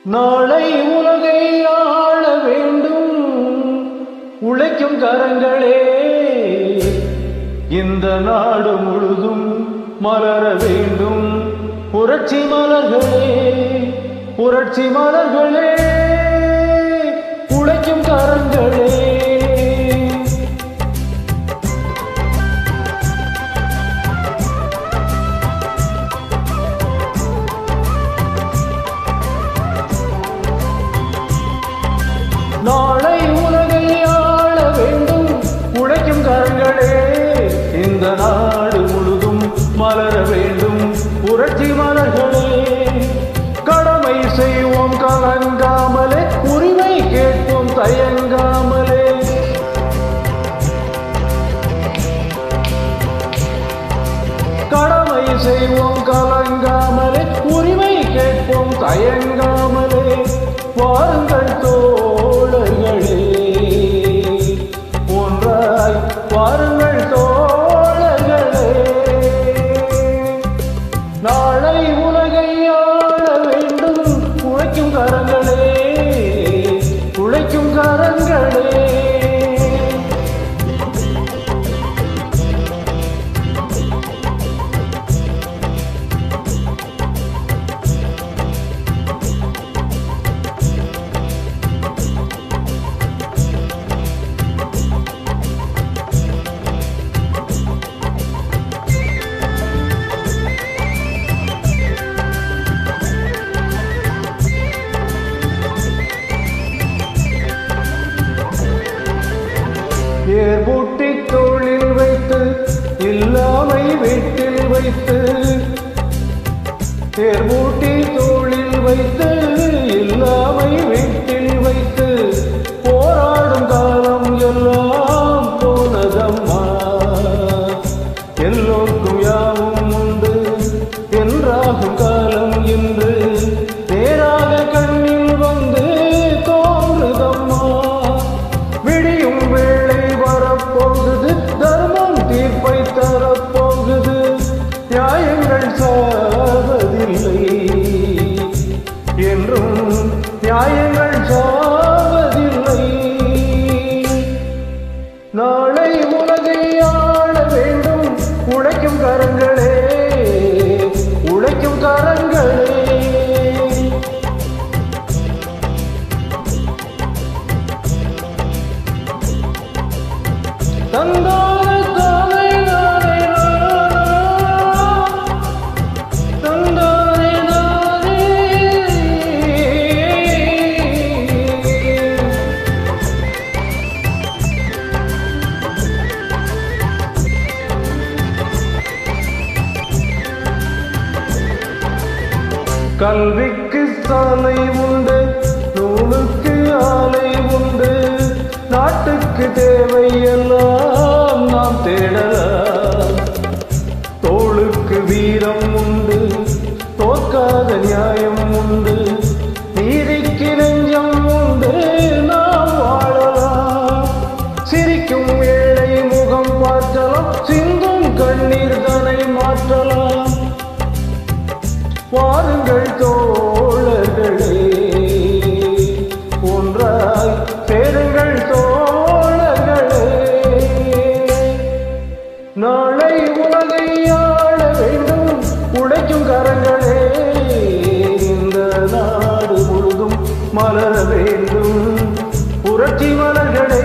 நாளை உலகை ஆள வேண்டும் உழைக்கும் கரங்களே. இந்த நாடு முழுதும் மலர வேண்டும் புரட்சி மலர்களே. புரட்சி மலர்களே, உழைக்கும் கரங்களே. நாளை உலகை ஆள வேண்டும் உழைக்கும் கரங்களே. இந்த நாடு முழுதும் மலர வேண்டும் புரட்சி மலர்களே. கடமை செய்வோம் கலங்காமலே, உரிமை கேட்போம் தயங்காமலே. கடமை செய்வோம் கலங்காமலே, உரிமை கேட்போம் தயங்காமலே. வாருங்கள் தோழர்களே, ஒன்றாய் வாருங்கள் தோழர்களே. நாளை உலகை ஆள வேண்டும் உழைக்கும் கரங்களே. உழைக்கும் கரங்களே. ஏர்பூட்டி தோளில் வைத்து இல்லாமை வீட்டில் வைத்து. ஏர்பூட்டி தோளில் வைத்து இல்லாமை வீட்டில் வைத்து. போராடும் காலம் எல்லாம் போனதம்மா. எல்லோருக்கும் யாவும் உண்டு என்றாகும் காலம் இன்று நேராக கண்ணில் வந்து தோன்றுதம்மா. விடியும் வேளை வரப்போகுது, தர்மம் தீர்ப்பை தரப்போகுது. நியாயங்கள் சாவதில்லை என்றும் நியாயங்கள் சாவதில்லை. நாளை உலகை ஆள வேண்டும் உழைக்கும் கரங்களே. உழைக்கும் கரங்களே. தந்தான தானே நானே தந்தானே நானே. கல்விக்கு சாலை உண்டு, நூலுக்கு ஆலை உண்டு. நாட்டுக்கு தேவை எல்லாம் நாம் தேடலாம். தோளுக்கு வீரம் உண்டு, தோற்காத நியாயம் உண்டு. நீதிக்கு நெஞ்சம் உண்டு, நாம் வாழலாம். சிரிக்கும் ஏழை முகம் பார்க்கலாம், சிந்தும் கண்ணீர் தனை மாற்றலாம். வாருங்கள் தோழர்களே, ஒன்றாய் சேருங்கள் தோழர்களே. நாளை உலகை ஆள வேண்டும் உழைக்கும் கரங்களே. இந்த நாடு முழுதும் மலர வேண்டும் புரட்சி மலர்களே.